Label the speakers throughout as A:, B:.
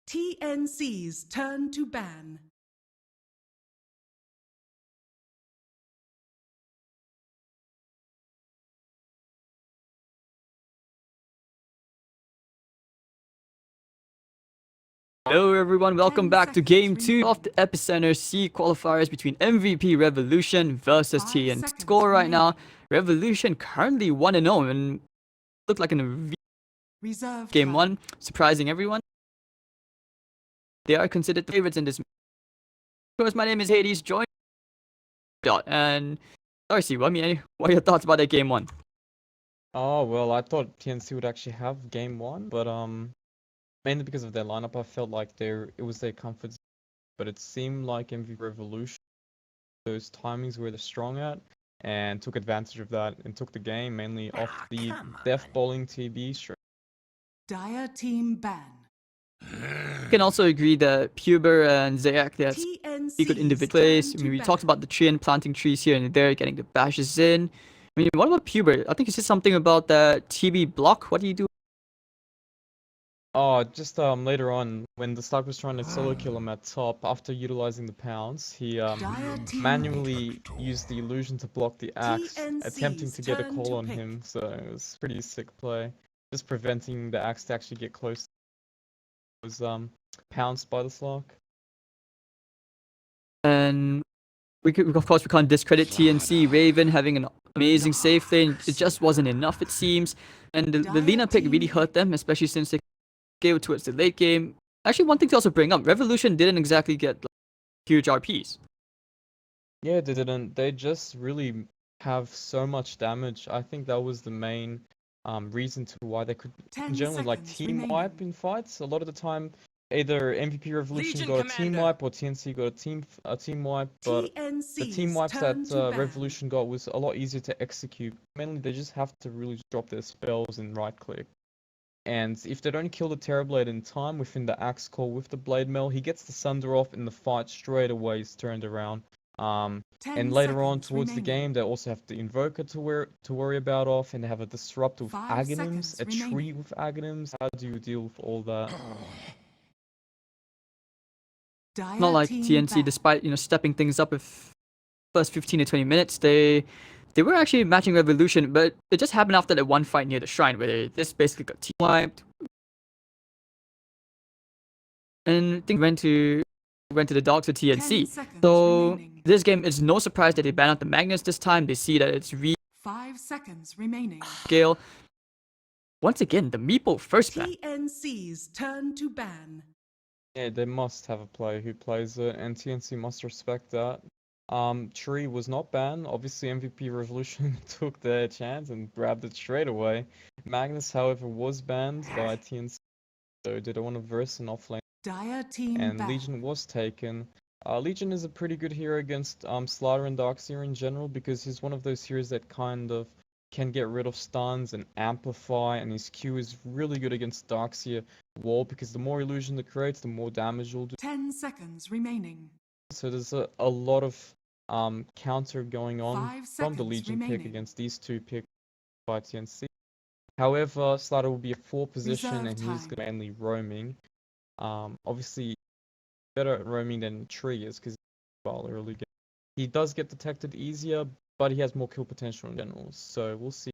A: TNC's turn to ban.
B: Hello everyone, welcome back to Game 2 of the Epicenter C qualifiers between MVP Revolution versus TNC. Score right now, Revolution currently 1-0 and look like in Game 1, surprising everyone. They are considered favorites in this. Of course, my name is Hades, joined and Darcy, what are your thoughts about that Game 1?
C: Oh, well, I thought TNC would actually have Game 1, but mainly because of their lineup, I felt like it was their comfort zone. But it seemed like MVP Revolution, those timings where they're strong at, and took advantage of that and took the game mainly off the death bowling TB string.
A: Dire team ban.
B: I can also agree that Puber and Zayak, they had pretty good individual plays. I mean, we talked about the tree and planting trees here and there, getting the bashes in. I mean, what about Puber? I think you said something about the TB block. What do you do?
C: Oh, just later on, when the Stark was trying to solo kill him at top, after utilizing the pounds, he manually used the illusion to block the axe, attempting to get a call on him, so it was a pretty sick play. Just preventing the axe to actually get close. It was pounced by the Slark.
B: And of course, we can't discredit TNC. Raven having an amazing safe lane. It just wasn't enough, it seems. And the Lina pick really hurt them, especially since they gave towards the late game. Actually, one thing to also bring up, Revolution didn't exactly get huge RPs.
C: Yeah, they didn't. They just really have so much damage. I think that was the main reason to why they could generally like team wipe in fights. A lot of the time, either MVP Revolution got a team wipe or TNC got a team wipe. But the team wipes that Revolution got was a lot easier to execute. Mainly, they just have to really drop their spells and right click. And if they don't kill the Terrorblade in time within the axe call with the Blade Mail, he gets the Sunder off and the fight straight away is turned around. And later on towards the game, they also have the Invoker to worry about off, and they have a Disrupt with Aghanims, a tree with Aghanims. How do you deal with all that?
B: Not like TNC, despite stepping things up with first 15 to 20 minutes, they were actually matching Revolution, but it just happened after that one fight near the shrine where they just basically got team wiped. And I think went to the dogs with TNC. So this game, it's no surprise that they ban out the Magnus this time. They see that it's
A: 5 seconds remaining.
B: Scale. Once again, the Meeple first ban.
A: TNC's turn to ban.
C: Yeah, they must have a player who plays it, and TNC must respect that. Tree was not banned. Obviously, MVP Revolution took their chance and grabbed it straight away. Magnus, however, was banned by TNC, so they don't want to verse an offlane. And Legion was taken. Legion is a pretty good hero against Slider and Darkseer in general, because he's one of those heroes that kind of can get rid of stuns and amplify, and his Q is really good against Darkseer wall, because the more illusion it creates, the more damage you'll do.
A: 10 seconds remaining.
C: So there's a lot of counter going on from the Legion pick against these two picks by TNC. However, Slider will be a 4 position and he's mainly roaming. Obviously better at roaming than Tree is because early game. He does get detected easier, but he has more kill potential in general. So we'll see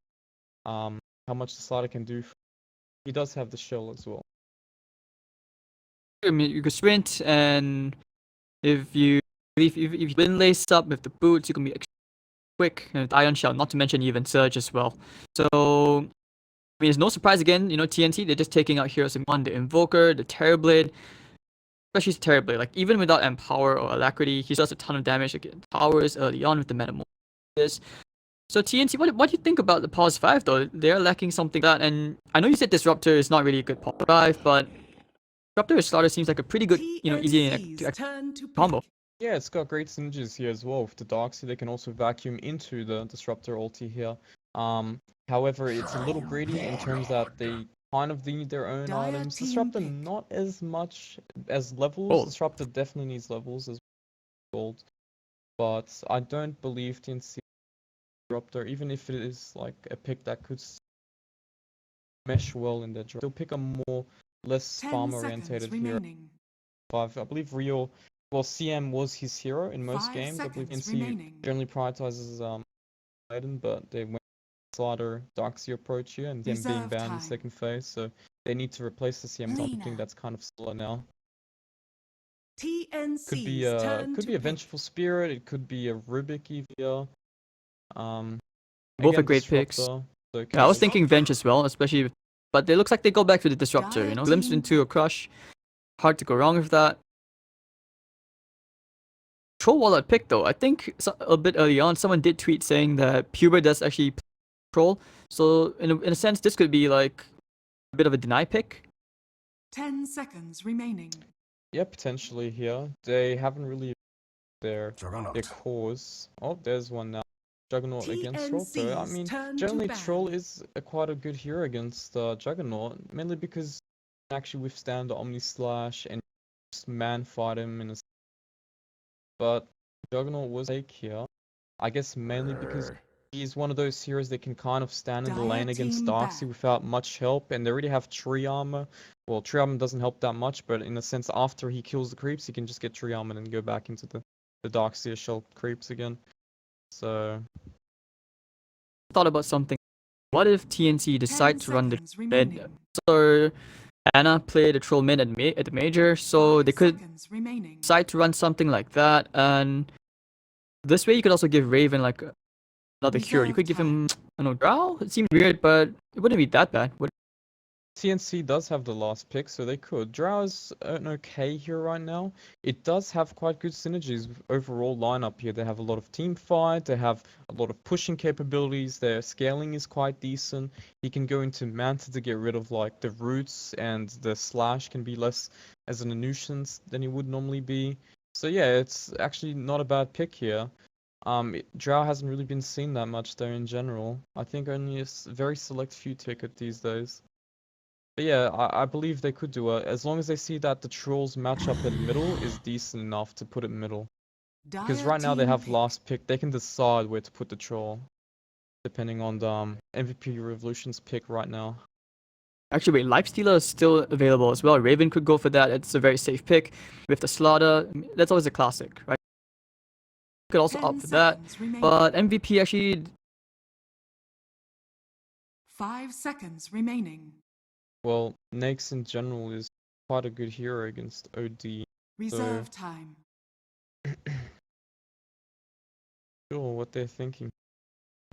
C: how much the Slider can do. He does have the shell as well.
B: I mean, you could sprint, and if you win lace up with the boots, you can be quick and with Iron Shell, not to mention even Surge as well. So I mean, it's no surprise again, TNT, they're just taking out heroes in one, the Invoker, the Terrorblade, especially Terrorblade. Like, even without Empower or Alacrity, he does a ton of damage against towers early on with the Metamorphosis. So TNT, what do you think about the pause 5 though? They're lacking something like that, and I know you said Disruptor is not really a good pause 5, but Disruptor with Slaughter seems like a pretty good, easy to combo.
C: Yeah, it's got great synergies here as well. With the Darkseer, they can also vacuum into the Disruptor ulti here. However, it's a little greedy in terms that they kind of need their own items. Disruptor not as much as levels. Disruptor definitely needs levels as gold. But I don't believe TNC Disruptor, even if it is like a pick that could mesh well in their drop. They'll pick a more less
A: 10
C: farm
A: seconds
C: orientated hero.
A: remaining.
C: I believe Rio, well, CM was his hero in most
A: 5
C: games. I believe
A: seconds
C: TNC
A: remaining.
C: generally prioritizes Maiden, but they went slider Darkseer approach here and then being
A: Reserve
C: banned in
A: time.
C: second phase, so they need to replace the CM with something
A: Lena.
C: that's kind of slower now.
A: TNC's
C: Could be a Vengeful Spirit, it could be a Rubik EVR.
B: Both are
C: Again,
B: great picks.
C: Disruptor. So
B: Yeah, I was
C: Chaos.
B: thinking Venge as well, especially but it looks like they go back to the Disruptor, you know? Glimpse
A: Team
B: into a Crush. Hard to go wrong with that. Troll Wallet pick though, I think a bit early on, someone did tweet saying that Puber does actually play Troll. So in a sense, this could be like a bit of a deny pick.
A: 10 seconds remaining.
C: Yeah, potentially here. They haven't really their cause. Oh, there's one now. Juggernaut against Troll. So I mean, generally Troll is quite a good hero against Juggernaut, mainly because he can actually withstand the Omni Slash and just man fight him in a. But Juggernaut was take here. I guess mainly because he's one of those heroes that can kind of stand in the lane against Darkseer without much help, and they already have tree armor. Well, tree armor doesn't help that much, but in a sense, after he kills the creeps, he can just get tree armor and go back into the Darkseer shell creeps again. So
B: Thought about something. What if TNC decide to run the
A: remaining.
B: mid? So Anna played a troll mid at the major, so they could decide to run something like that, and this way you could also give Raven like another hero. You could give him, I don't know, Drow? It seemed weird, but it wouldn't be that bad.
C: TNC does have the last pick, so they could. Drow's an okay hero right now. It does have quite good synergies with overall lineup here. They have a lot of team fight, they have a lot of pushing capabilities, their scaling is quite decent. He can go into Manta to get rid of like the roots, and the slash can be less as an nuisance than he would normally be. So yeah, it's actually not a bad pick here. Drow hasn't really been seen that much though in general. I think only a very select few take it these days. But yeah, I believe they could do it, as long as they see that the Troll's matchup in middle is decent enough to put it middle. Because right now they have last pick, they can decide where to put the Troll, depending on the MVP Revolution's pick right now.
B: Actually, wait, Lifestealer is still available as well. Raven could go for that. It's a very safe pick. With the Slaughter, that's always a classic, right? Could also opt for that. But MVP actually...
A: 5 seconds remaining.
C: Well, Nax in general is quite a good hero against OD.
A: Reserve time.
C: Sure, what they're thinking.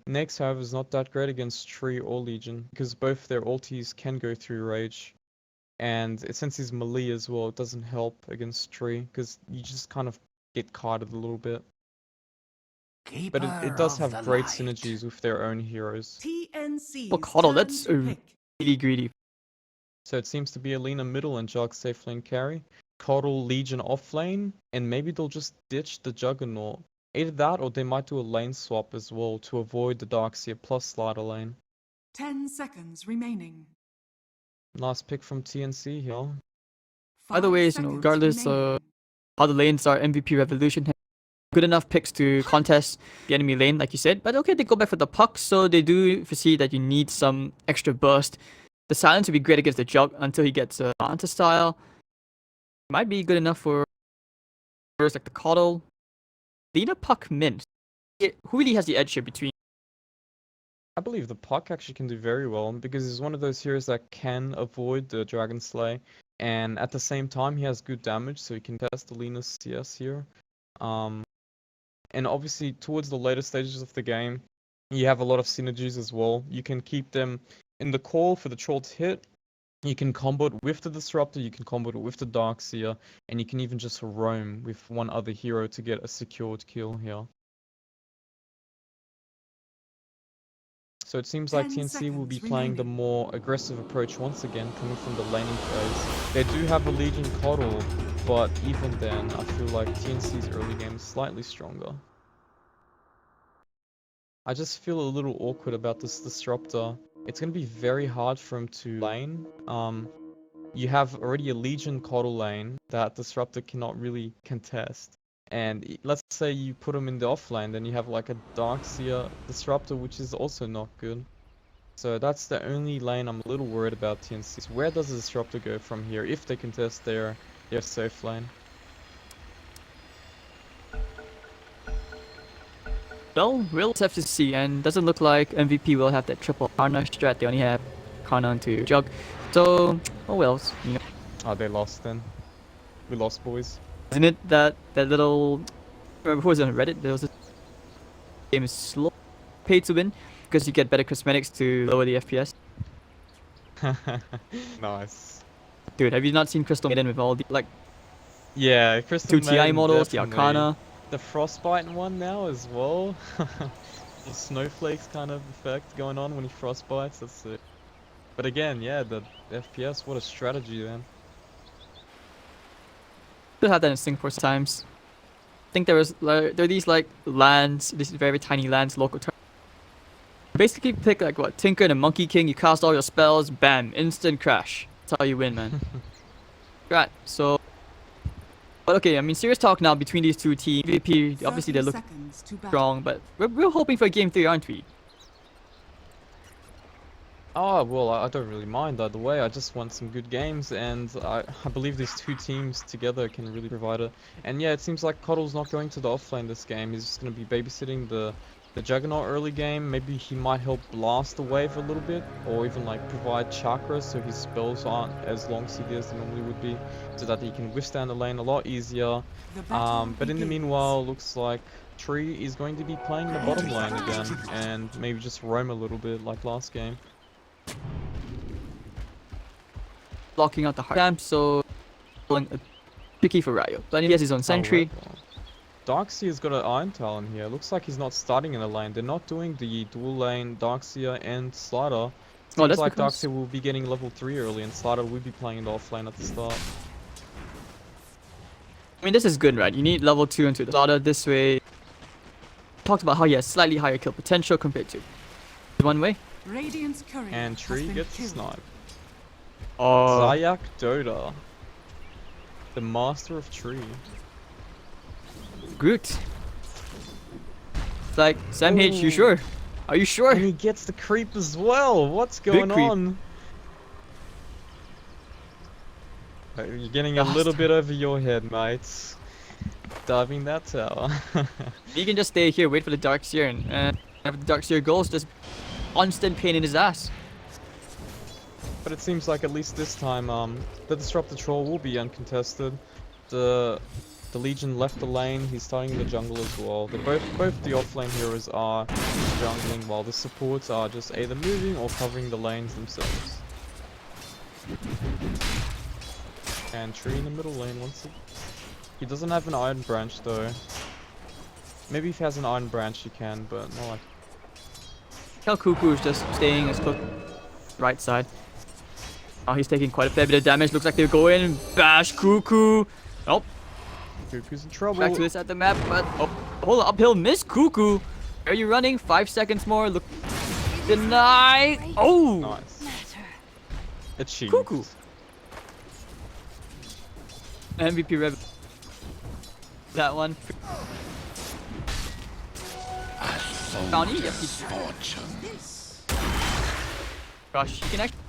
C: Nax, however, is not that great against Tree or Legion, because both their ultis can go through Rage. And since he's melee as well, it doesn't help against Tree, because you just kind of get kited a little bit. But it does have great synergies with their own heroes.
A: TNC.
B: Well, Coddle, that's really greedy.
C: So it seems to be Alina middle and Jug safe lane carry. Coddle Legion off lane, and maybe they'll just ditch the Juggernaut. Either that, or they might do a lane swap as well to avoid the Darkseer plus slider lane.
A: 10 seconds remaining.
C: Last pick from TNC here.
B: Either way, you know, regardless how the lanes are, MVP Revolution has good enough picks to contest the enemy lane, like you said. But okay, they go back for the puck, so they do foresee that you need some extra burst. The silence would be great against the Jug until he gets a Manta style. Might be good enough for heroes like the Coddle. Lina Puck Mint. Who really has the edge here between?
C: I believe the Puck actually can do very well, because he's one of those heroes that can avoid the Dragon Slay, and at the same time he has good damage, so he can test the Lina's CS here. And obviously towards the later stages of the game, you have a lot of synergies as well. You can keep them in the call for the Troll to hit. You can combo it with the Disruptor, you can combo it with the Darkseer, and you can even just roam with one other hero to get a secured kill here. So it seems like TNC will be playing the more aggressive approach once again, coming from the laning phase. They do have a Legion Coddle, but even then, I feel like TNC's early game is slightly stronger. I just feel a little awkward about this Disruptor. It's going to be very hard for him to lane. You have already a Legion Coddle lane that Disruptor cannot really contest. And let's say you put him in the off lane, then you have like a Darkseer Disruptor, which is also not good. So that's the only lane I'm a little worried about TNC. So where does the Disruptor go from here if they contest their safe lane?
B: Well, we'll have to see, and doesn't look like MVP will have that triple Karna strat. They only have Karna into Jug. So, oh well, you know.
C: Oh, they lost then. We lost, boys.
B: Isn't it that little... Remember who was on Reddit? There was a game is slow, pay to win, because you get better cosmetics to lower the FPS.
C: Nice.
B: Dude, have you not seen Crystal Maiden with all the, like,
C: Yeah, Crystal
B: 2 TI
C: Maiden,
B: models, the
C: definitely.
B: Arcana?
C: The Frostbite one now as well. The snowflakes kind of effect going on when he frostbites, that's it. But again, yeah, the FPS, what a strategy, man.
B: Still had that in Singapore sometimes. I think there are these like lands, these very tiny lands, local turn. Basically pick like what, Tinker and a Monkey King, you cast all your spells, bam, instant crash. That's how you win, man. Right, so... But okay, I mean, serious talk now between these two teams. VP, obviously they look strong, but we're hoping for game 3, aren't we?
C: Oh, well, I don't really mind either way. I just want some good games, and I believe these two teams together can really provide it. And yeah, it seems like Coddle's not going to the offlane this game. He's just going to be babysitting the Juggernaut early game. Maybe he might help blast the wave a little bit, or even like provide chakras so his spells aren't as long CD as they normally would be, so that he can withstand the lane a lot easier. But in the meanwhile, looks like Tree is going to be playing in the bottom lane again, and maybe just roam a little bit like last game.
B: Blocking out the hard camp, so tricky for Ryo. But he has his own sentry.
C: Darkseer's got an Iron Talon here. Looks like he's not starting in the lane. They're not doing the dual lane Darkseer and Slider. Seems like Darkseer will be getting level 3 early, and Slider will be playing in the offlane at the start.
B: I mean, this is good, right? You need level 2 into the Slider this way. Talked about how he has slightly higher kill potential compared to one way.
C: And Tree gets sniped.
B: Oh.
C: Zayak Dota, the master of Tree.
B: Groot. It's like, Sam H, you sure? Are you sure?
C: And he gets the creep as well. What's going on? You're getting a little bit over your head, mates. Diving that tower.
B: He can just stay here, wait for the Darkseer, and if the Darkseer goes, just constant pain in his ass.
C: But it seems like at least this time, the Disruptor Troll will be uncontested. The Legion left the lane. He's starting the jungle as well. Both the offlane heroes are jungling, while the supports are just either moving or covering the lanes themselves. And Tree in the middle lane once again. He doesn't have an Iron Branch though. Maybe if he has an Iron Branch he can, but not like...
B: Kel Cuckoo is just staying as close right side. Oh, he's taking quite a fair bit of damage. Looks like they'll go in and bash Cuckoo. Oh.
C: Cuckoo's in trouble.
B: Back to this at the map, but oh, hold on, uphill miss Cuckoo. Where are you running? 5 seconds more. Look, deny. Oh,
C: nice. Achieved.
B: Cuckoo. MVP Rev. That one. Bounty. Yep. Gosh, he can actually.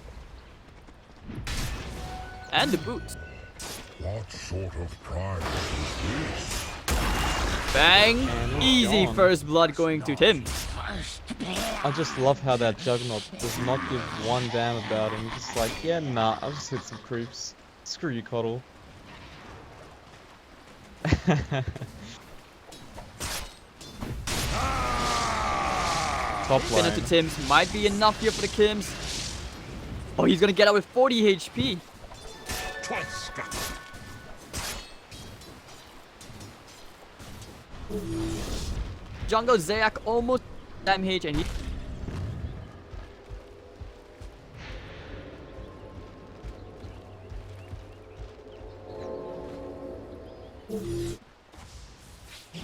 B: And the boots.
D: What sort of prize is this?
B: Bang!
C: And
B: Easy
C: gone.
B: first blood going to Tim.
C: I just love how that Juggernaut does not give one damn about him. Just like, yeah, nah, I'll just hit some creeps. Screw you, Coddle. Top
B: Spinner
C: lane.
B: to Tim's might be enough here for the Kims. Oh, he's gonna get out with 40 HP. Jungle Zayak almost damage and he...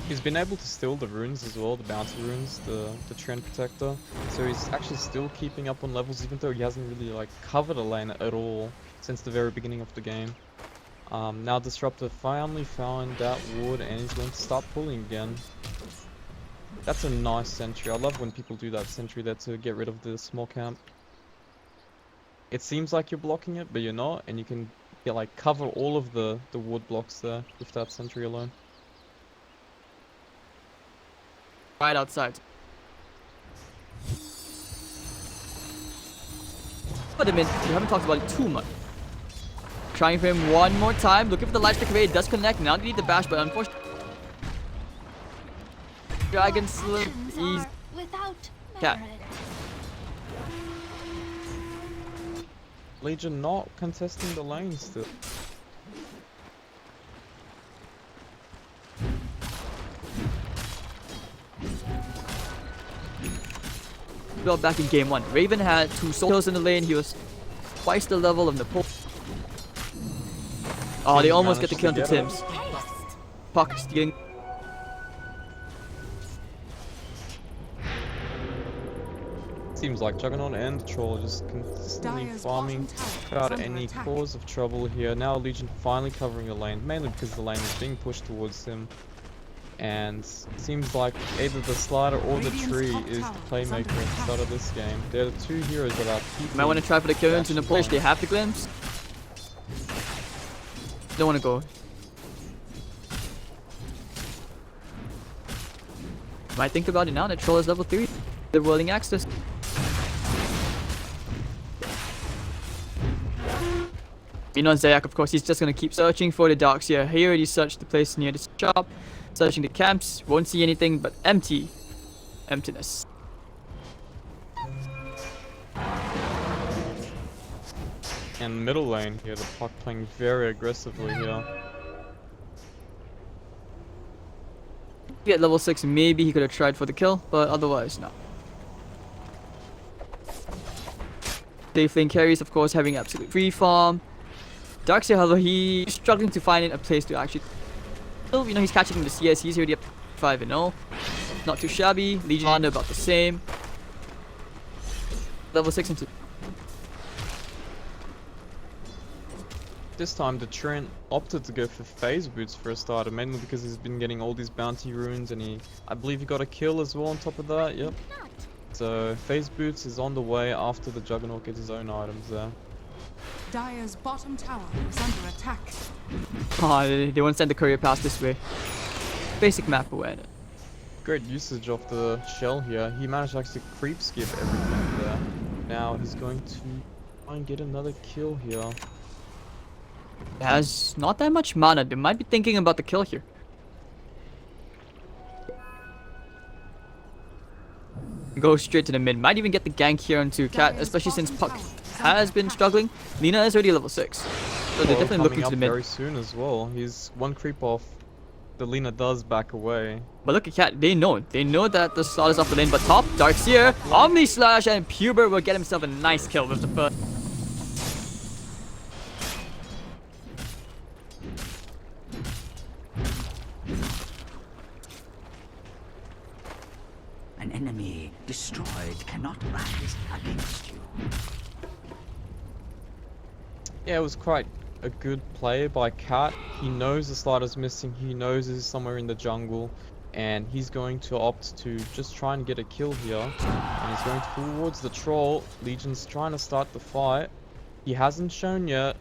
C: He's been able to steal the runes as well, the bounty runes, the Trend Protector. So he's actually still keeping up on levels even though he hasn't really like covered a lane at all since the very beginning of the game. Now Disruptor finally found that wood and he's going to start pulling again. That's a nice sentry. I love when people do that sentry there to get rid of the small camp. it seems like you're blocking it, but you're not, and you can like cover all of the wood blocks there with that sentry alone.
B: Right outside. But I mean, we haven't talked about it too much. Trying for him one more time, looking for the light stick away. It does connect. Now they need the bash, but unfortunately, Dragon slip easy.
E: Without
B: Cat.
E: merit.
C: Legion not contesting the lane still.
B: Well, back in game 1, Raven had 2 solo kills in the lane. He was twice the level of Napoleon. Oh, they almost get the kill into Tim's. Puck stealing.
C: Seems like Juggernaut and Troll just consistently
A: Dire's
C: farming
A: bottom tower is
C: without
A: under
C: any
A: attack.
C: cause of trouble here. Now Legion finally covering the lane, mainly because the lane is being pushed towards him. And seems like either the slider or the
A: Radiant's
C: tree
A: top
C: is the
A: tower is
C: playmaker
A: under
C: at the
A: attack.
C: start of this game. They're the 2 heroes that are keeping.
B: Might want to try for the kill into
C: Dash
B: Napoleon. They
C: down.
B: have the glimpse. Don't want to go. Might think about it now that Troll is level 3. They're willing access. You know Zayak, of course, he's just gonna keep searching for the docks here. He already searched the place near the shop, searching the camps, won't see anything but emptiness.
C: And middle lane here, the puck playing very aggressively here.
B: At level 6, maybe he could have tried for the kill, but otherwise, no. Dave Lane carries, of course, having absolute free farm. Darkseer, however, he's struggling to find a place to actually. You know, he's catching the CS. He's already up 5-0. Not too shabby. Legion under about the same. Level 6 and 2.
C: This time the Trent opted to go for phase boots for a starter, mainly because he's been getting all these bounty runes, and I believe he got a kill as well on top of that. Yep. So phase boots is on the way after the Juggernaut gets his own items there.
A: Dire's bottom tower is under attack.
B: Oh, they won't send the courier past this way. Basic map awareness.
C: Great usage of the shell here. He managed to actually creep skip everything there. Now he's going to try and get another kill here.
B: Has not that much mana. They might be thinking about the kill here. Go straight to the mid. Might even get the gank here onto Cat, especially since Puck has been struggling. Lina is already level 6. So they're
C: Well,
B: definitely looking
C: coming
B: to
C: up
B: the mid.
C: very soon as well. He's one creep off. The Lina does back away.
B: But look at Cat, they know that the slot is off the lane, but top, Darkseer, Omni Slash, and Puber will get himself a nice kill with the first.
F: An enemy destroyed cannot rise against you.
C: Yeah, it was quite a good play by Cat. He knows the slider's missing, he knows he's somewhere in the jungle, and he's going to opt to just try and get a kill here. And he's going towards the troll. Legion's trying to start the fight. He hasn't shown yet.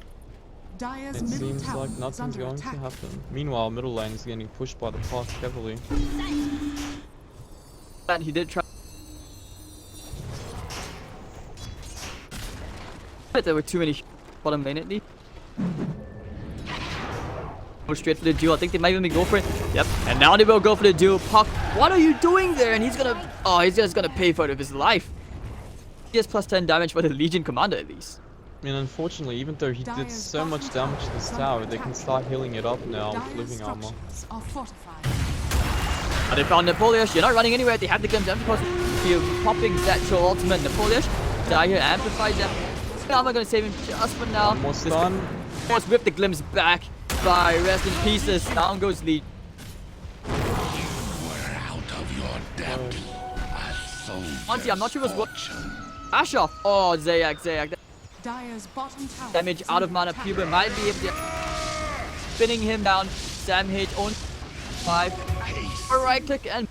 A: Dire's
C: It
A: middle
C: seems
A: tower
C: like
A: is
C: nothing's
A: under
C: going
A: attack.
C: to happen. Meanwhile, middle lane is getting pushed by the Puck heavily.
B: And he did try. But there were too many bottom lane at least. Go straight for the duel. I think they might even go for it. Yep. And now they will go for the duel. Puck, what are you doing there? And he's gonna. Oh, he's just gonna pay for it with his life. He has plus 10 damage for the Legion commander at least.
C: I mean, unfortunately, even though he did
A: Dire's
C: so much
A: bottom
C: damage to this
A: tower is
C: tower,
A: under
C: they can
A: attack.
C: start healing it up now with
A: Dire's
C: living armor.
A: structures are fortified.
B: Oh, they found Napoleon. You're not running anywhere. They have the glimpse. Because you're popping that troll ultimate. Napoleon. Die here. Amplified them. I'm not gonna save him just for now.
C: One more stun.
B: Almost whip the glimpse back by rest in pieces. Down goes Lee.
D: We're out of your depth.
B: Honestly, I'm not sure what's what. Ash off. Oh, Zayak.
A: Dire's bottom tower
B: Damage
A: is
B: out of
A: under
B: mana.
A: attack.
B: Puber might be able to. Spinning him down. Sam H on 5. A right click and.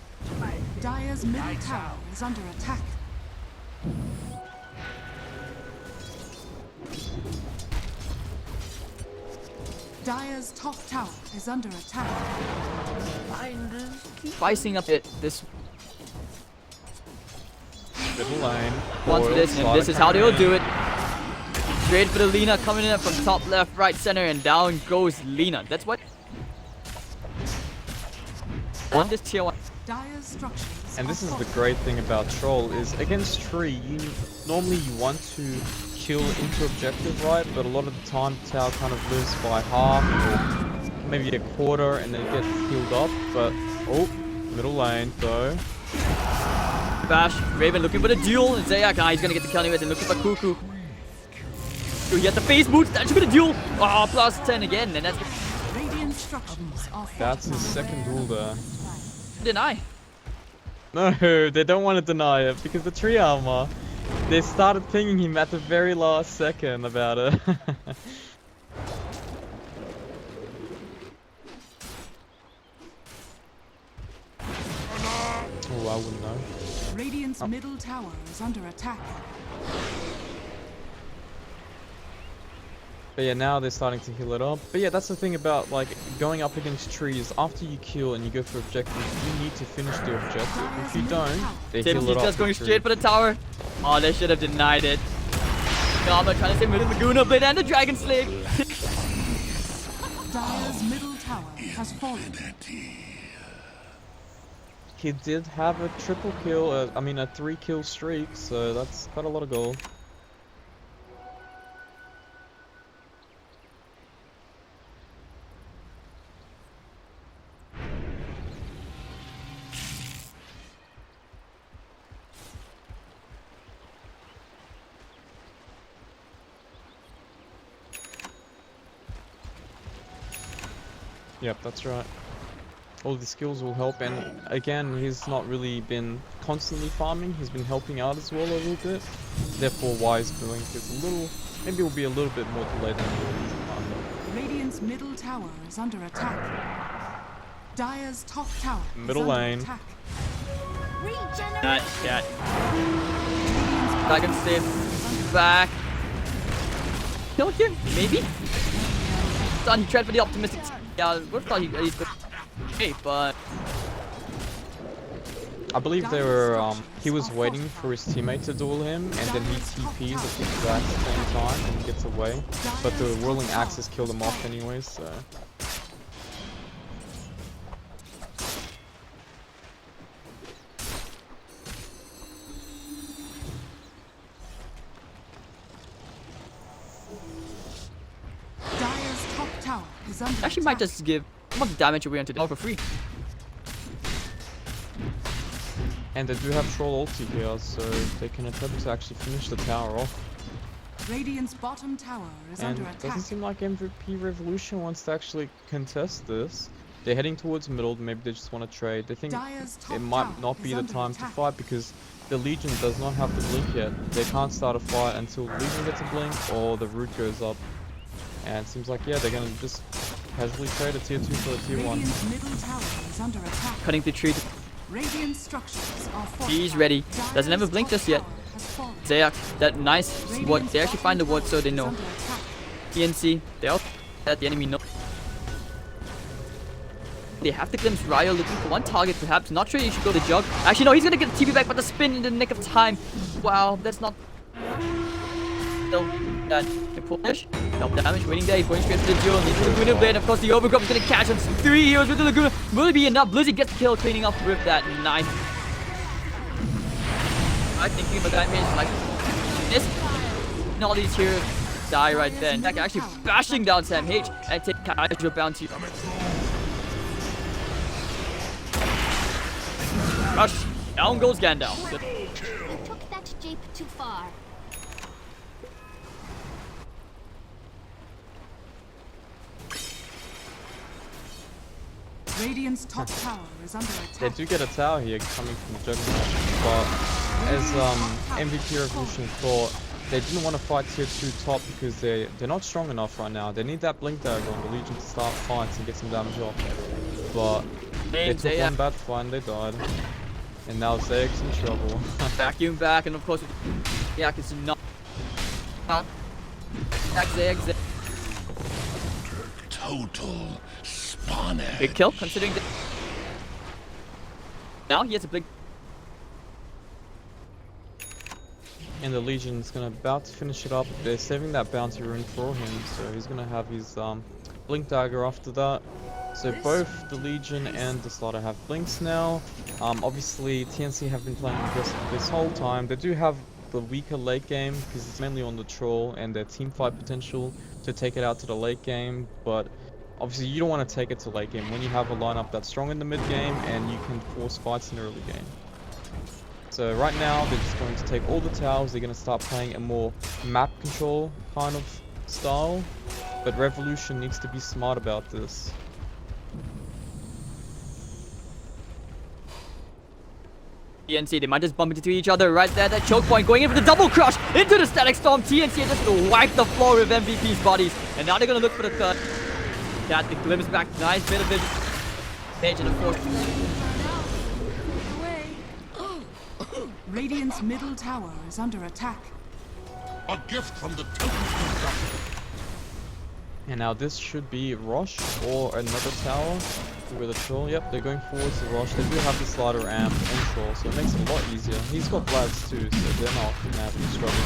A: Dire's middle tower is under attack. Dire's top tower is under attack.
B: Spicing up this
C: Middle lane.
B: once for
C: Foil,
B: this, and
C: side
B: this is how they will
C: coming
B: do
C: in.
B: it. Straight for the Lina, coming in from top, left, right, center, and down goes Lina. That's what. On this tier 1.
A: Dire's structures
C: And
A: are
C: this is the
A: fortified.
C: great thing about Troll is against Tree, normally you want to kill into objective, right? But a lot of the time the tower kind of lives by half or maybe a quarter and then it gets healed up. But oh, middle lane though.
B: Bash, Raven looking for the duel, and Zayak, he's gonna get the kill anyways, and looking for Cuckoo. He has the face boots, that's gonna duel! Oh, plus 10 again, and that's
A: Radiant structures are
C: That's his
A: fortified.
C: second duel there.
B: deny.
C: No, they don't want to deny it because the tree armor. They started pinging him at the very last second about it. Oh, I wouldn't know.
A: Radiant's middle tower is under attack.
C: But yeah, now they're starting to heal it up. But yeah, that's the thing about like going up against trees. After you kill and you go for objective, you need to finish the objective. If you don't, they heal
B: Tim's
C: it up.
B: just going
C: with tree.
B: straight for the tower. Oh, they should have denied it. Karma trying to save the Laguna Blade and the Dragon Slave.
A: Dire's middle tower has fallen.
C: He did have a triple kill, I mean a 3-kill streak, so that's quite a lot of gold. Yep, that's right. All the skills will help, and again, he's not really been constantly farming, he's been helping out as well a little bit. Therefore, why his billing is a little, maybe it will be a little bit more delayed than usual.
A: Radiant's middle tower is under attack. Dire's top tower
C: Middle
A: is under
C: lane.
A: attack.
B: Not yet. Dragon Slave back. Kill here, maybe? Thought he tried for the optimistic. Yeah, I would have thought he's good. Okay, but
C: I believe they were, he was waiting for his teammate to duel him, and then he TPs at the exact same time and gets away. But the whirling axes killed him off anyways, so.
A: Dire's top tower is under
B: actually might
A: attack.
B: just give some of the damage away onto the for free.
C: And they do have Troll ulti here, so they can attempt to actually finish the tower off.
A: Radiant's bottom tower is
C: And
A: under
C: it
A: attack.
C: doesn't seem like MVP Revolution wants to actually contest this. They're heading towards middle, maybe they just want to trade. They think
A: Dire's top
C: it might
A: tower
C: not be
A: is
C: the
A: under
C: time to
A: attack.
C: fight because the Legion does not have the blink yet. They can't start a fight until the Legion gets a blink or the root goes up. And it seems like, yeah, they're going to just casually trade a tier 2 for a tier 1.
A: Radiant's middle tower is under attack.
B: Cutting the tree.
A: Radiant structures are fortified.
B: He's ready. Doesn't have a
A: Dire's
B: blink
A: top
B: just yet.
A: tower has fallen.
B: Zayak, that nice ward.
A: Radiant's
B: They actually find the
A: bottom
B: ward so they
A: tower
B: know.
A: is under attack.
B: TNC, they all that the enemy know. They have to glimpse Ryo looking for one target perhaps. Not sure you should go to Jug. Actually no, he's gonna get the TP back, but the spin in the nick of time. Wow, that's not still that the push. Help damage waiting there, he's going straight to the duel. Needs the Laguna Blade, of course the overgrowth is gonna catch him. 3 heroes with the Laguna. Will it be enough? Blizzard gets the kill, cleaning up with that knife. I think about that means like this. And all these heroes die right then. Like actually bashing down Sam H and take casual bounty. Rush. Down goes Gandalf.
E: You took that jape too far.
A: Radiant's top tower is under
C: They
A: attack.
C: do get a tower here coming from Juggernaut, but as MVP Revolution thought, they didn't want to fight tier 2 top because they're not strong enough right now. They need that blink dagger on the Legion to start fights and get some damage off. But they took one bad fight and they died. And now Zayek's in trouble.
B: Vacuum back, and of course, yeah, it's not. Back Zayek.
D: Total spawnage.
B: Big kill, considering that now he has a big.
C: And the Legion's gonna about to finish it up. They're saving that bounty rune for him, so he's gonna have his blink dagger after that. So both the Legion and the Slaughter have blinks now. Obviously TNC have been playing aggressive this whole time. They do have the weaker late game because it's mainly on the troll and their team fight potential to take it out to the late game, but obviously you don't want to take it to late game when you have a lineup that's strong in the mid game and you can force fights in the early game. So right now they're just going to take all the towers. They're going to start playing a more map control kind of style, but Revolution needs to be smart about this.
B: TNC, they might just bump into each other right there. That choke point going in for the double crush into the static storm. TNC are just gonna wipe the floor with MVP's bodies, and now they're gonna look for the third. Cat the glimpse back, nice bit of vision. Page in the fourth.
A: Radiant's middle tower is under attack.
D: A gift from the temple.
C: And now this should be Rosh or another tower with a troll. Yep, they're going forwards to Rosh. They do have the Slider amp and troll, so it makes it a lot easier. He's got Blads too, so they're not gonna have any struggles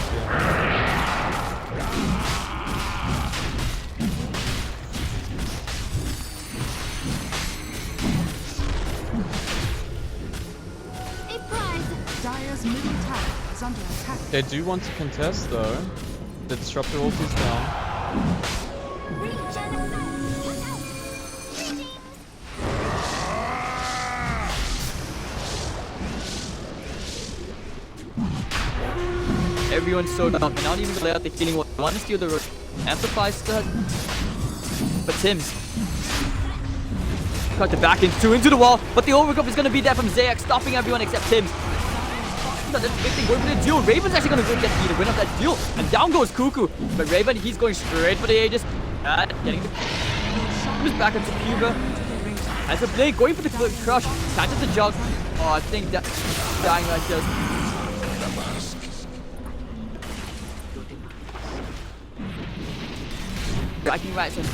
A: Dire's middle tower is under attack.
C: They do want to contest though. The Disruptor ult is down.
B: Everyone's so down. They're not even gonna lay out the healing wall. They want to steal the road. Amplifies that. But Tim's cut the back into the wall. But the overgrowth is gonna be there from Zayak, stopping everyone except Tim's. That's the big thing going for the duel. Raven's actually gonna go get the win of that duel. And down goes Cuckoo. But Raven, he's going straight for the Aegis. Getting the back into Cuba. As a blade going for the crush. Catches the jug. Oh, I think that dying right there. Striking right side.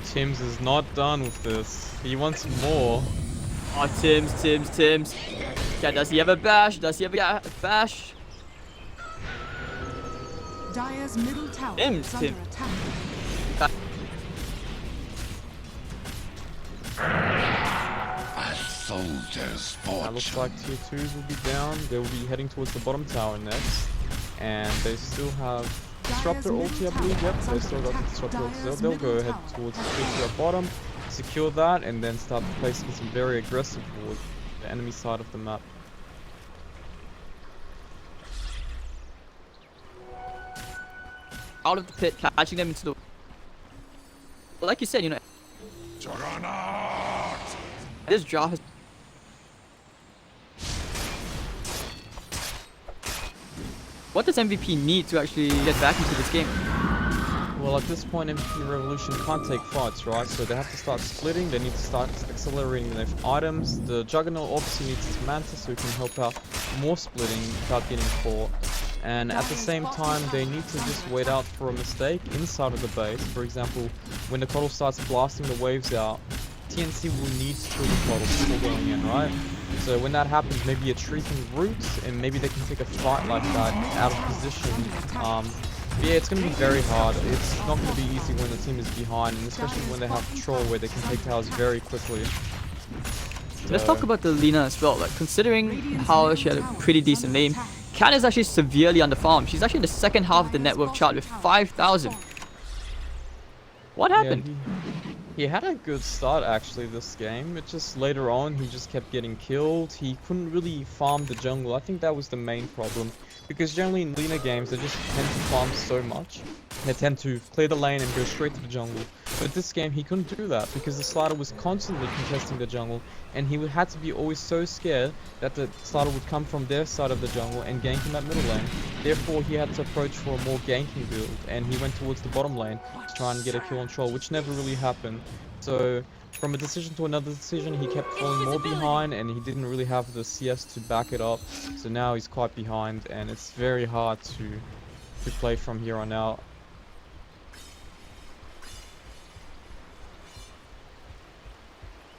C: Tims is not done with this. He wants more.
B: Oh, Tims. Yeah, does he have a bash? Does he have a bash?
A: Dire's middle tower
B: Tim.
A: is under attack.
D: A soldier's
C: That looks
D: fortune.
C: like tier 2s will be down. They will be heading towards the bottom tower next. And they still have Disruptor ulti, I believe. Yep, they still got the Disruptor ulti. So they'll go ahead towards the tier bottom, secure that, and then start placing some very aggressive towards the enemy side of the map.
B: Out of the pit, catching them into the... Like you said, you know,
D: Juggernaut!
B: this draw has... What does MVP need to actually get back into this game?
C: Well, at this point, MVP Revolution can't take fights, right? So they have to start splitting. They need to start accelerating their items. The Juggernaut obviously needs his Mantis, so he can help out more splitting without getting caught. And at the same time, they need to just wait out for a mistake inside of the base. For example, when the Coddle starts blasting the waves out, TNC will need to kill the Coddle before going in, right? So when that happens, maybe a tree can root, and maybe they can take a fight like that out of position. But yeah, it's going to be very hard. It's not going to be easy when the team is behind, and especially when they have Troll where they can take towers very quickly.
B: Let's talk about the Lina as well. Like, considering how she had a pretty decent lane, Cat is actually severely underfarmed. She's actually in the second half of the net worth chart with 5,000. What happened?
C: Yeah, he had a good start actually this game. It just later on he just kept getting killed. He couldn't really farm the jungle. I think that was the main problem. Because generally in Lina games they just tend to farm so much. They tend to clear the lane and go straight to the jungle. But this game he couldn't do that because the Slider was constantly contesting the jungle, and he had to be always so scared that the Slider would come from their side of the jungle and gank in that middle lane. Therefore he had to approach for a more ganking build, and he went towards the bottom lane to try and get a kill on Troll, which never really happened. So from a decision to another decision, he kept falling more behind, and he didn't really have the CS to back it up. So now he's quite behind, and it's very hard to play from here on out.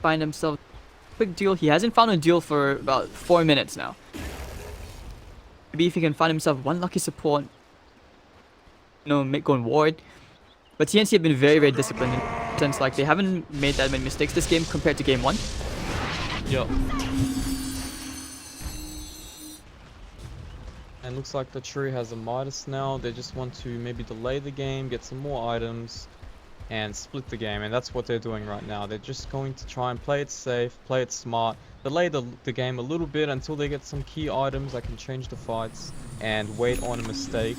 B: find himself a quick duel. He hasn't found a duel for about 4 minutes now. Maybe if he can find himself one lucky support, going ward. But TNC have been very, very disciplined in the sense like they haven't made that many mistakes this game compared to game 1.
C: Yup. And looks like the tree has a Midas now. They just want to maybe delay the game, get some more items, and split the game. And that's what they're doing right now. They're just going to try and play it safe, play it smart, delay the game a little bit until they get some key items that can change the fights, and wait on a mistake,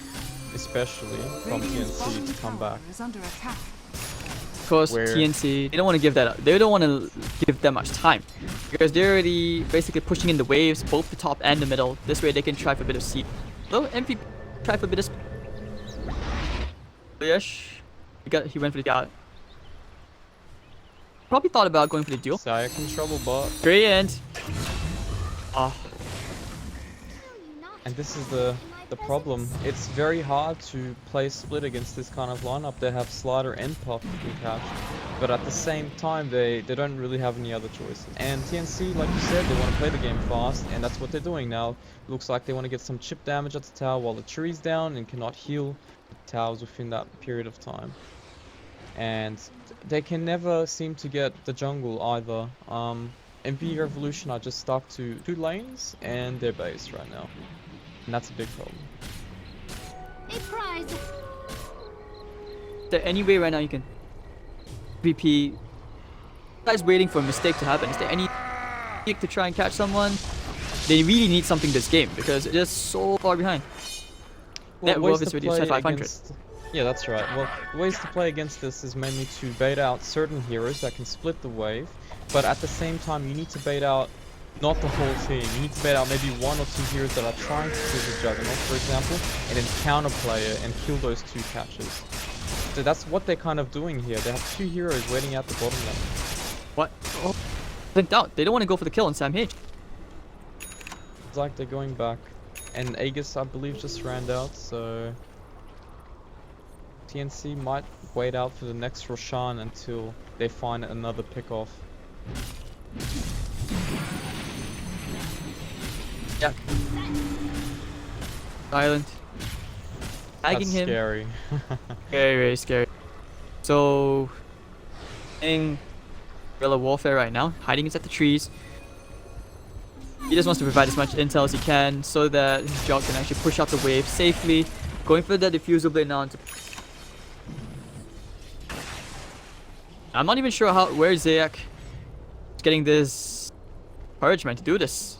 C: especially from TNC, to come back.
A: Is under attack.
B: Of course, TNC, they don't want to give that up. They don't want to give them much time because they're already basically pushing in the waves, both the top and the middle. This way they can try for a bit of seed. Although MVP try for a bit of yes, he went for the scout. Probably thought about going for the duel.
C: Sayak in trouble, but
B: Very end. Ah,
C: and this is the problem. It's very hard to play split against this kind of lineup. They have Slider and Puff who can catch, but at the same time they don't really have any other choices. And TNC, like you said, they want to play the game fast, and that's what they're doing now. Looks like they want to get some chip damage at the tower while the tree's down and cannot heal the towers within that period of time. And they can never seem to get the jungle either. MVP Revolution are just stuck to 2 lanes and their base right now. And that's a big problem.
E: A prize.
B: is there any way right now you can VP? Guys waiting for a mistake to happen. Is there any kick to try and catch someone? They really need something this game because they're so far behind.
C: Well,
B: Net
C: ways
B: worth is
C: to
B: reduced
C: play
B: to 500.
C: against- Yeah, that's right. Well, ways to play against this is mainly to bait out certain heroes that can split the wave, but at the same time you need to bait out not the whole team. You need to bait out maybe 1 or 2 heroes that are trying to kill the Juggernaut, for example, and then counterplay it and kill those 2 catches. So that's what they're kind of doing here. They have 2 heroes waiting at the bottom lane.
B: What? Oh, blinked out. They don't want to go for the kill on Sam H.
C: It's like they're going back. And Aegis, I believe, just ran out, so TNC might wait out for the next Roshan until they find another pick-off.
B: Yeah. Silent. Tagging
C: That's
B: him.
C: scary.
B: Very, very scary. So, in guerrilla warfare right now, hiding inside the trees. He just wants to provide as much intel as he can so that his job can actually push out the wave safely. Going for the diffusal blade now. I'm not even sure where Zayak is getting this encouragement to do this.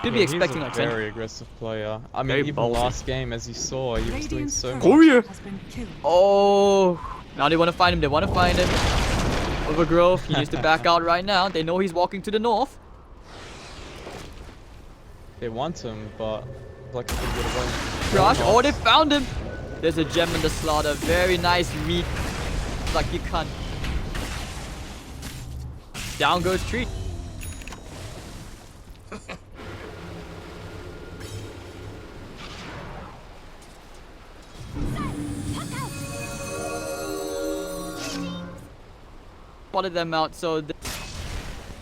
B: Should be
C: Yeah,
B: expecting like
C: he's a very aggressive player. I mean,
B: Very
C: even
B: ballsy.
C: last game, as you saw, he was doing
A: Radiant's
C: so much.
A: turret
B: Warrior!
A: has been killed.
B: Oh, now they want to find him. They want to find him. Overgrowth. He needs to back out right now. They know he's walking to the north.
C: They want him, but like a good away.
B: Crush. Oh, they found him. There's a gem in the slaughter. Very nice read. Like you can't. Down goes tree. Spotted them out, so the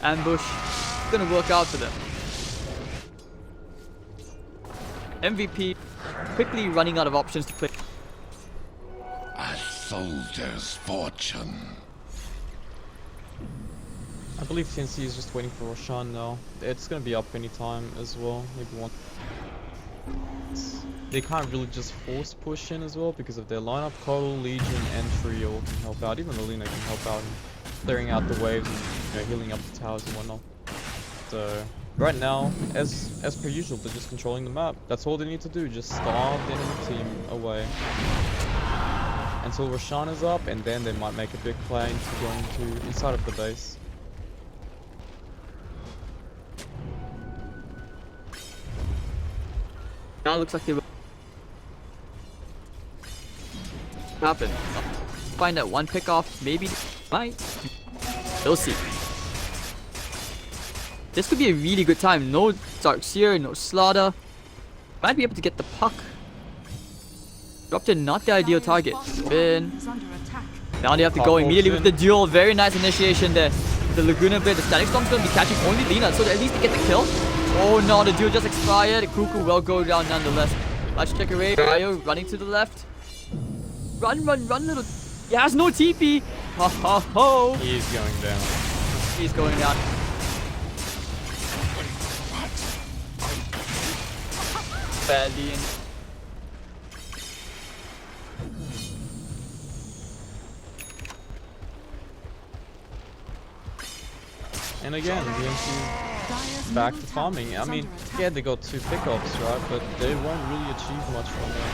B: ambush is gonna work out for them. MVP quickly running out of options to play.
D: A soldier's fortune.
C: I believe TNC is just waiting for Roshan now. It's gonna be up anytime as well. Maybe one. They can't really just force push in as well because of their lineup. Coral, Legion, and Trio can help out. Even Alina can help out in clearing out the waves and healing up the towers and whatnot. So right now, as per usual, they're just controlling the map. That's all they need to do. Just starve the enemy team away until Roshan is up, and then they might make a big play into going to inside of the base.
B: Now it looks like they will happen. Find that one pick off, maybe might. We'll see. This could be a really good time. No Darkseer, no Slaughter. Might be able to get the puck. Dropped in, not the ideal target. Spin.
A: Is under attack.
B: Now they have to go immediately with the duel. Very nice initiation there. the Laguna Blade, the Static Storm's gonna be catching only Lina, so at least they get the kill. Oh no, the duel just expired. Cuckoo will go down nonetheless. Let's check away. Ryo running to the left. Run, little. He has no TP. Ho ho ho.
C: He's going down.
B: He's going down. Badly in.
C: And again, TNC back to farming. I mean, yeah, they got 2 pickups, right? But they won't really achieve much from that.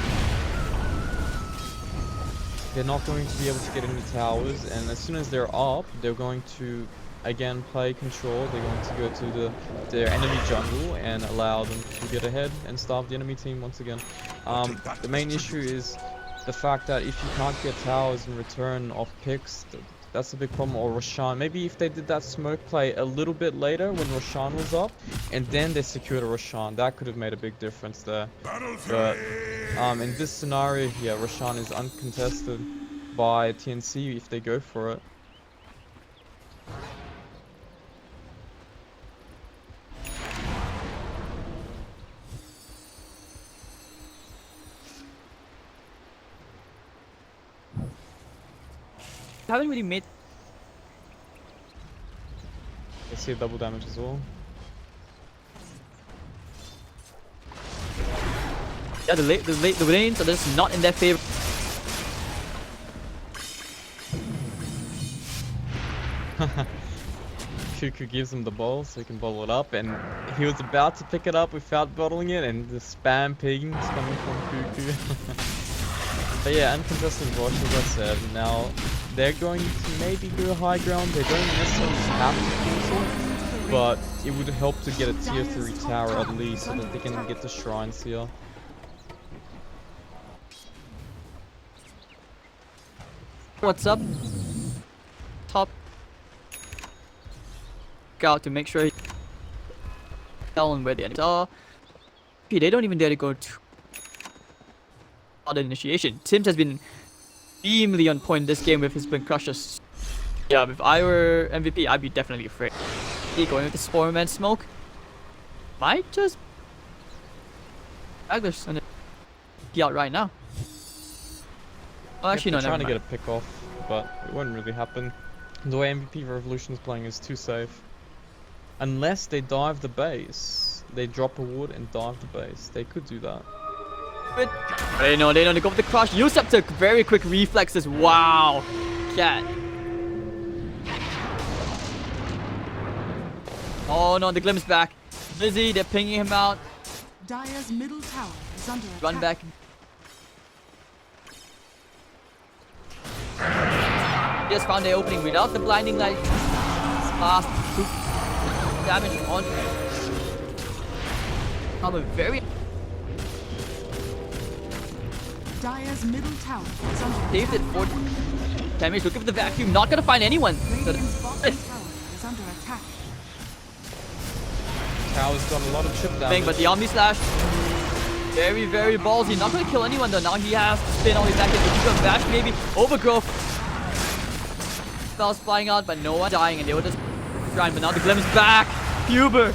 C: They're not going to be able to get any towers, and as soon as they're up, they're going to again play control. They're going to go to their enemy jungle and allow them to get ahead and starve the enemy team once again. The main issue is the fact that if you can't get towers in return of picks, that's a big problem. Or Roshan, maybe if they did that smoke play a little bit later when Roshan was up, and then they secured a Roshan, that could have made a big difference there. But in this scenario here, Roshan is uncontested by TNC if they go for it.
B: Haven't really made.
C: They see double damage as well.
B: Yeah, the lanes are just not in their favor.
C: Cuckoo gives him the ball so he can bottle it up, and he was about to pick it up without bottling it, and the spam pings coming from Cuckoo. But yeah, uncontested rush, as I said. Now they're going to maybe go high ground. They don't necessarily have to do so, but it would help to get a tier 3 tower at least so that they can get the shrines here.
B: What's up? Top. Out to make sure he down where the enemies are. They don't even dare to go to the initiation. Tims has been extremely on point this game with his Blink Crushers. Yeah, if I were MVP, I'd be definitely afraid. He going with the Sportman smoke might just Agnes and be out right now. Well, actually, no,
C: trying
B: never
C: to
B: mind.
C: get a pick off, but it won't really happen. The way MVP Revolution is playing is too safe. Unless they dive the base, they drop a wood and dive the base. They could do that.
B: But they know they go with the crush. Yusuf took very quick reflexes. Wow, cat. Oh no, the glimpse back. Busy, they're pinging him out.
A: Dire's middle tower is under attack.
B: Run back. Just found the opening without the blinding light. Fast. Damage on. I'm a very.
A: Dire's middle tower is under
B: Saved it
A: attack.
B: for damage. Look at the vacuum. Not gonna find anyone.
A: Radiant's bottom tower is under attack.
C: Tower's got a lot of chip damage.
B: But the Omni Slash. Very, very ballsy. Not gonna kill anyone though. Now he has to spin all the way back in. If you go bash, maybe. Overgrowth. Spells flying out, but no one dying, and they were just trying. But now the Glim is back. Huber.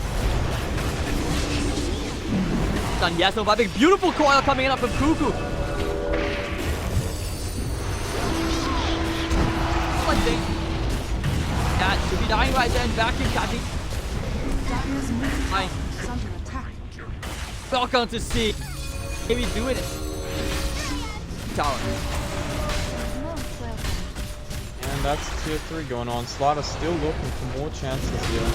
B: Done. Yes, no big beautiful coil coming in up from Cuckoo. One thing. That should be dying right there, and vacuum catching.
A: Dire's middle tower
B: Fine.
A: is under attack.
B: Welcome to see. Maybe do it. Tower.
E: Most welcome.
C: And that's tier 3 going on. Slider's still looking for more chances here.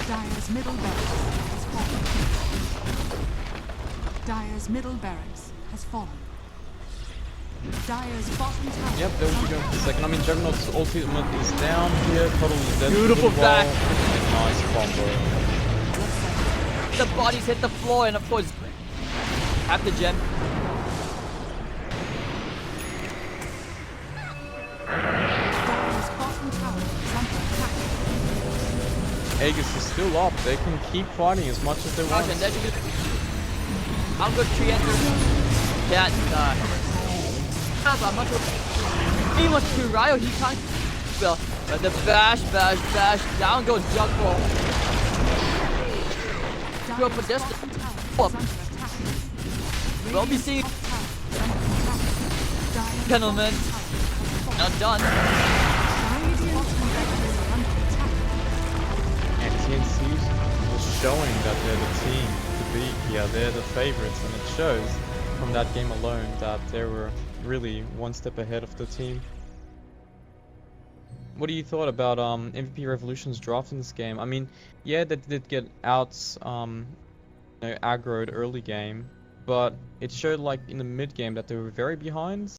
A: Dire's middle tower has fallen. Dire's middle barracks has fallen. Dire's bottom tower.
C: Yep, they will be going for the second. I mean, Juggernaut's ultimate is down here. Puddle is dead.
B: Beautiful
C: Good
B: back.
C: wall. Nice combo.
B: The bodies hit the floor, and of course, have the gem.
A: Dire's bottom tower is under attack.
C: Aegis is still up. They can keep fighting as much as they want.
B: And there you go. I'll go tree enter. can't. I'm not sure. He wants to Ryo. He can't. Well, the bash, down goes Juggle. Go for this. We'll be seeing. Gentlemen, not done.
C: And TNC was showing that they're the team to beat here. They're the favorites, and it shows from that game alone that they were really one step ahead of the team. What do you thought about MVP Revolution's draft in this game? I mean, yeah, they did get out, aggroed early game, but it showed like in the mid game that they were very behind.